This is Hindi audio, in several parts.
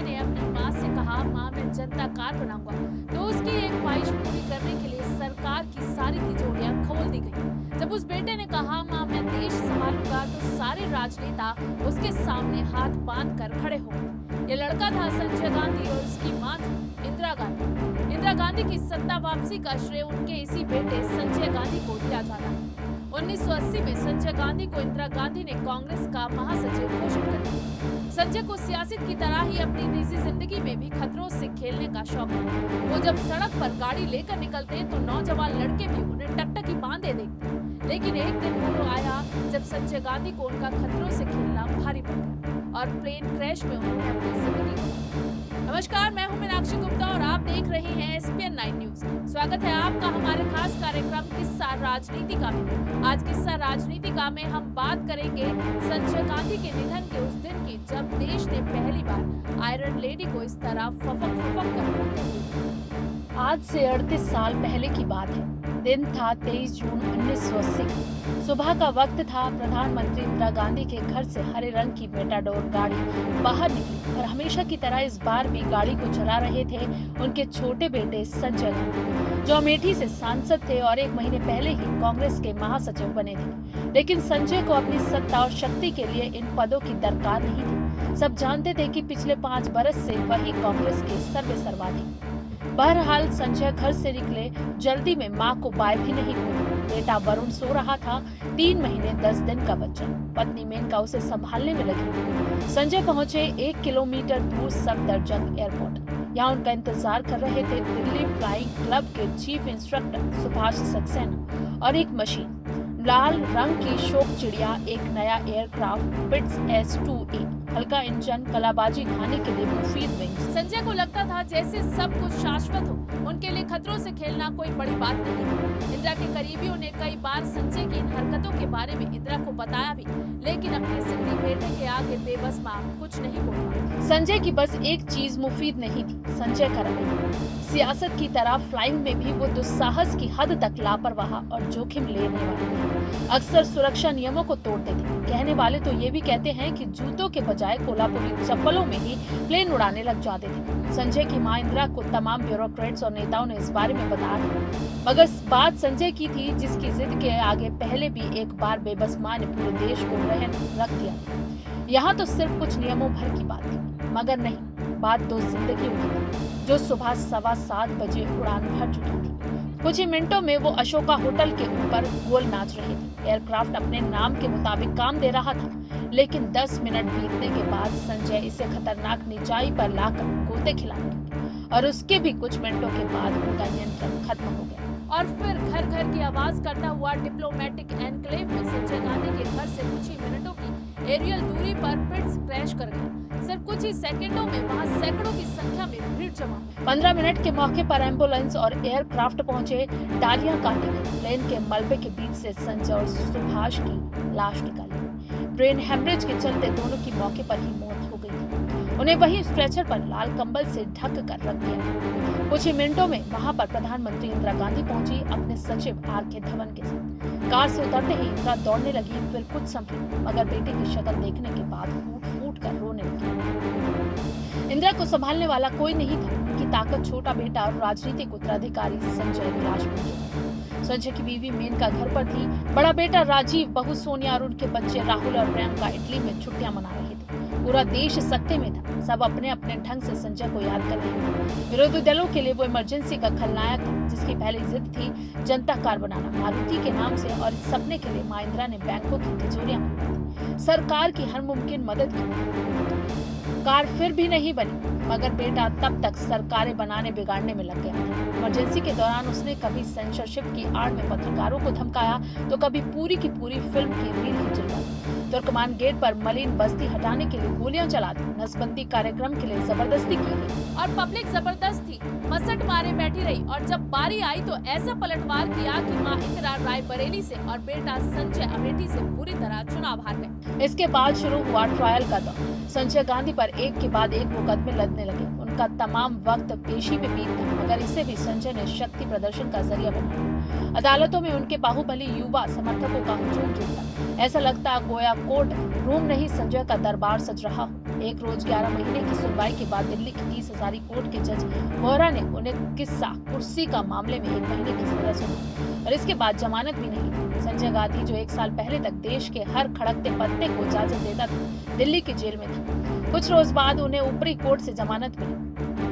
ने अपनी मां से कहा, मां मैं जनता कार बनाऊंगा, तो उसकी एक ख्वाहिश पूरी करने के लिए सरकार की सारी तिजोरियां खोल दी गई। जब उस बेटे ने कहा, मां मैं देश संभालूंगा, तो सारे राजनेता उसके सामने हाथ बांध कर खड़े हो गए। ये लड़का था संजय गांधी और उसकी मां थी इंदिरा गांधी। इंदिरा गांधी की सत्ता वापसी का श्रेय उनके इसी बेटे संजय गांधी को दिया जाता है। 1980 में संजय गांधी को इंदिरा गांधी ने कांग्रेस का महासचिव घोषित कर दिया। संजय को सियासत की तरह ही अपनी निजी जिंदगी में भी खतरों से खेलने का शौक है। वो जब सड़क पर गाड़ी लेकर निकलते तो नौजवान लड़के भी उन्हें टकटकी बांधे देखते। लेकिन एक दिन वो आया जब संजय गांधी को उनका खतरों से खेलना भारी पड़ गया और प्लेन क्रैश में उन्होंने अपनी जिंदगी गंवाई। नमस्कार, मैं हूं मीनाक्षी गुप्ता और आप देख रहे हैं SPN 9 न्यूज। स्वागत है आपका हमारे खास कार्यक्रम किस्सा राजनीतिका में। आज किस्सा राजनीतिका में हम बात करेंगे संजय गांधी के निधन के उस दिन की, जब देश ने पहली बार आयरन लेडी को इस तरह फफक कर बोलते हुए। आज से 38 साल पहले की बात है। दिन था 23 जून 1980। सुबह का वक्त था। प्रधानमंत्री इंदिरा गांधी के घर से हरे रंग की मेटाडोर गाड़ी बाहर निकली और हमेशा की तरह इस बार भी गाड़ी को चला रहे थे उनके छोटे बेटे संजय गांधी, जो अमेठी से सांसद थे और एक महीने पहले ही कांग्रेस के महासचिव बने थे। लेकिन संजय को अपनी सत्ता और शक्ति के लिए इन पदों की दरकार नहीं थी। सब जानते थे कि पिछले 5 बरस से वही कांग्रेस के सर्वेसर्वा थे। बहरहाल संजय घर से निकले। जल्दी में मां को बाय भी नहीं हुआ। बेटा वरुण सो रहा था, 3 महीने 10 दिन का बच्चा। पत्नी मेनका उसे संभालने में लगी। संजय पहुंचे 1 किलोमीटर दूर सफदरजंग एयरपोर्ट। यहाँ उनका इंतजार कर रहे थे दिल्ली फ्लाइंग क्लब के चीफ इंस्ट्रक्टर सुभाष सक्सेना और एक मशीन, लाल रंग की शोक चिड़िया, एक नया एयरक्राफ्ट पिट्स S-2A, हल्का इंजन, कलाबाजी खाने के लिए मुफीद विंग्स। संजय को लगता था जैसे सब कुछ शाश्वत हो। उनके लिए खतरों से खेलना कोई बड़ी बात नहीं थी। इंदिरा के करीबियों ने कई बार संजय की इन हरकतों के बारे में इंदिरा को बताया भी, लेकिन अपने जिद्दी बेटे के आगे बेबस मां कुछ नहीं बोल पाई। संजय की बस एक चीज मुफीद नहीं थी, संजय का रवैया। सियासत की तरह फ्लाइंग में भी वो दुस्साहस की हद तक लापरवाह और जोखिम लेने वाले थे। अक्सर सुरक्षा नियमों को तोड़ते थे। कहने वाले तो ये भी कहते हैं कि जूतों के बजाय कोल्हापुरी चप्पलों में ही प्लेन उड़ाने लग जाते थे। संजय की मां इंदिरा को तमाम ब्यूरोक्रेट्स और नेताओं ने इस बारे में बताया, मगर बात संजय की थी, जिसकी जिद के आगे पहले भी एक बार बेबस मां ने पूरे देश को रहन रख दिया। यहाँ तो सिर्फ कुछ नियमों भर की बात थी, मगर नहीं, बात 2 जिंदगियों की, जो सुबह 7:15 बजे उड़ान भर चुकी थी। कुछ ही मिनटों में वो अशोका होटल के ऊपर गोल नाच रहे थे। एयरक्राफ्ट अपने नाम के मुताबिक काम दे रहा था, लेकिन 10 मिनट बीतने के बाद संजय इसे खतरनाक ऊंचाई पर लाकर गोते खिलाने लगे और उसके भी कुछ मिनटों के बाद उनका नियंत्रण खत्म हो गया। और फिर घर घर की आवाज करता हुआ डिप्लोमेटिक एनक्लेव में संजय गांधी के घर से कुछ ही मिनटों की एरियल दूरी पर पिट्स क्रैश कर गया। सिर्फ कुछ ही सेकंडों में वहां सैकड़ों की संख्या में भीड़ जमा। 15 मिनट के मौके पर एम्बुलेंस और एयरक्राफ्ट पहुंचे। डालियां काटी गई। प्लेन के मलबे के बीच से संजय और सुभाष की लाश निकाली। ब्रेन हेमरेज के चलते दोनों की मौके पर ही मौत हो गई। उन्हें वहीं स्ट्रेचर पर लाल कंबल से ढक कर रख दिया। कुछ ही मिनटों में वहां पर प्रधानमंत्री इंदिरा गांधी पहुंची अपने सचिव RK धवन के साथ। कार से उतरते ही इंदिरा दौड़ने लगी, फिर कुछ संभली, मगर बेटे की शक्ल देखने के बाद फूट कर रोने लगी। इंदिरा को संभालने वाला कोई नहीं था। उनकी ताकत छोटा बेटा और राजनीतिक उत्तराधिकारी संजय लाश बन चुका। संजय की बीवी मेनका घर पर थी। बड़ा बेटा राजीव, बहू सोनिया और उनके बच्चे राहुल और प्रियंका इटली में छुट्टियां मना रहे थे। पूरा देश सकते में था। सब अपने अपने ढंग से संजय को याद कर रहे थे। विरोधी दलों के लिए वो इमरजेंसी का खलनायक था, जिसकी पहली जिद थी जनता कार बनाना मारुति के नाम से, और इस सपने के लिए मां इंदिरा ने बैंकों की तिजोरियां खोली, सरकार की हर मुमकिन मदद की। कार फिर भी नहीं बनी, मगर बेटा तब तक सरकारें बनाने बिगाड़ने में लग गया था। इमरजेंसी के दौरान उसने कभी सेंसरशिप की आड़ में पत्रकारों को धमकाया, तो कभी पूरी की पूरी फिल्म की रील ही चिलवाई। तुर्कमान गेट पर मलिन बस्ती हटाने के लिए गोलियां चला दी। नसबंदी कार्यक्रम के लिए जबरदस्ती की गई और पब्लिक जबरदस्त थी, मसट मारे बैठी रही। और जब बारी आई तो ऐसा पलटवार किया कि मां इंदिरा रायबरेली से और बेटा संजय अमेठी से पूरी तरह चुनाव हार गए। इसके बाद शुरू हुआ ट्रायल का दौर। संजय गांधी पर एक के बाद एक मुकदमे लगने लगे। उनका तमाम वक्त पेशी में बीता, मगर इसे भी संजय ने शक्ति प्रदर्शन का जरिया बनाया। अदालतों में उनके बाहुबली युवा समर्थकों का हुजूम जुटा। ऐसा लगता गोया कोर्ट रूम नहीं संजय का दरबार सज रहा हो। एक रोज 11 महीने की सुनवाई के बाद दिल्ली की 30 हजारी कोर्ट के जज वोहरा ने उन्हें किस्सा कुर्सी का मामले में 1 महीने की सजा सुनाई और इसके बाद जमानत भी नहीं दी। संजय गांधी जो 1 साल पहले तक देश के हर खड़कते पत्ते को इजाजत देता था, दिल्ली की जेल में था। कुछ रोज बाद उन्हें ऊपरी कोर्ट से जमानत मिली।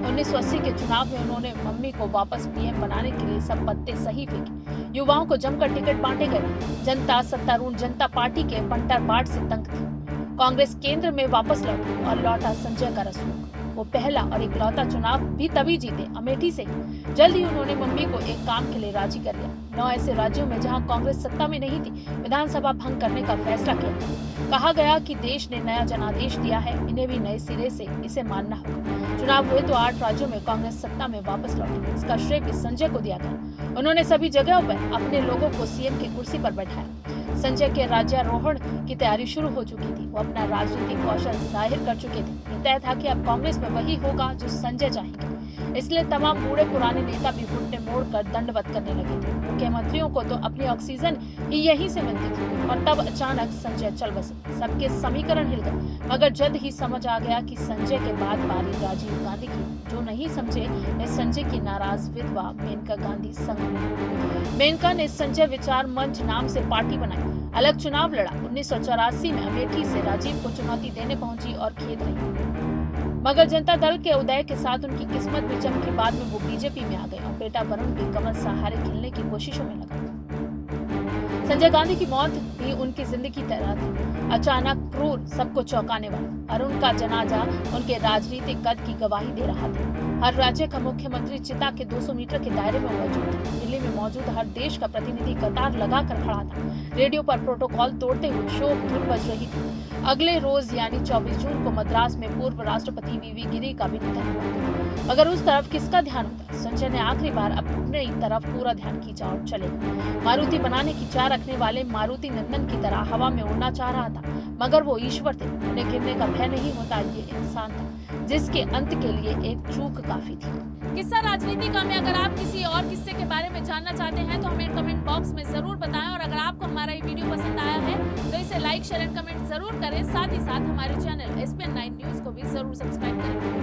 1980 के चुनाव में उन्होंने मम्मी को वापस पीएम बनाने के लिए सब पत्ते सही फेंके। युवाओं को जमकर टिकट बांटे गए। जनता सत्तारूढ़ जनता पार्टी के पंटर बाट से तंग थी। कांग्रेस केंद्र में वापस लौटी और लौटा संजय का रसूख। वो पहला और इकलौता चुनाव भी तभी जीते, अमेठी से ही। जल्द ही उन्होंने मम्मी को एक काम के लिए राजी कर लिया। 9 ऐसे राज्यों में जहां कांग्रेस सत्ता में नहीं थी, विधानसभा भंग करने का फैसला किया। कहा गया कि देश ने नया जनादेश दिया है, इन्हें भी नए सिरे से इसे मानना होगा। चुनाव हुए तो 8 राज्यों में कांग्रेस सत्ता में वापस लौटी। इसका श्रेय भी संजय को दिया गया। उन्होंने सभी जगहों पर अपने लोगों को सीएम की कुर्सी पर बैठाया। संजय के राज्यारोहण की तैयारी शुरू हो चुकी थी। वो अपना राजनीतिक कौशल जाहिर कर चुके थे। ये तय था कि अब कांग्रेस में वही होगा जो संजय चाहेंगे। इसलिए तमाम बूढ़े पुराने नेता भी घुटने मोड़कर दंडवत करने लगे थे। मुख्यमंत्रियों को तो अपनी ऑक्सीजन ही यहीं से मिलती थी। और तब अचानक संजय चल बसे। सबके समीकरण हिल गए। मगर जल्द ही समझ आ गया कि संजय के बाद बारी राजीव गांधी की। जो नहीं समझे ने संजय की नाराज विधवा मेनका गांधी संग। मेनका ने संजय विचार मंच नाम से पार्टी बनाई, अलग चुनाव लड़ा। 1984 में अमेठी से राजीव को चुनौती देने पहुंची और खेद रही। मगर जनता दल के उदय के साथ उनकी किस्मत भी चमकी। बाद में वो बीजेपी में आ गए और बेटा वरुण भी कमल सहारे खेलने की कोशिशों में लगा। संजय गांधी की मौत भी उनकी जिंदगी तरह थी, अचानक, क्रूर, सबको चौंकाने वाला। और उनका जनाजा उनके राजनीतिक कद की गवाही दे रहा था। हर राज्य का मुख्यमंत्री चिता के 200 मीटर के दायरे में मौजूद था। दिल्ली में मौजूद हर देश का प्रतिनिधि कतार लगाकर खड़ा था। रेडियो पर प्रोटोकॉल तोड़ते हुए शोक धुन बज रही थी। अगले रोज यानी 24 जून को मद्रास में पूर्व राष्ट्रपति वीवी गिरी का भी निधन हुआ। मगर उस तरफ किसका ध्यान होता? संजय ने आखिरी बार अपनी तरफ पूरा ध्यान खींचा और चले। मारुति बनाने की चाह रखने वाले मारुति नंदन की तरह हवा में उड़ना चाह रहा था। मगर वो ईश्वर थे, उन्हें गिरने का भय नहीं होता। ये इंसान था जिसके अंत के लिए एक चूक काफी थी। किस्सा राजनीति का में अगर आप किसी और किस्से के बारे में जानना चाहते हैं तो हमें कमेंट बॉक्स में जरूर बताएं। और अगर आपको हमारा ये वीडियो पसंद आया है तो इसे लाइक, शेयर एंड कमेंट जरूर करें। साथ ही साथ हमारे चैनल SPN9 न्यूज को भी जरूर सब्सक्राइब करें।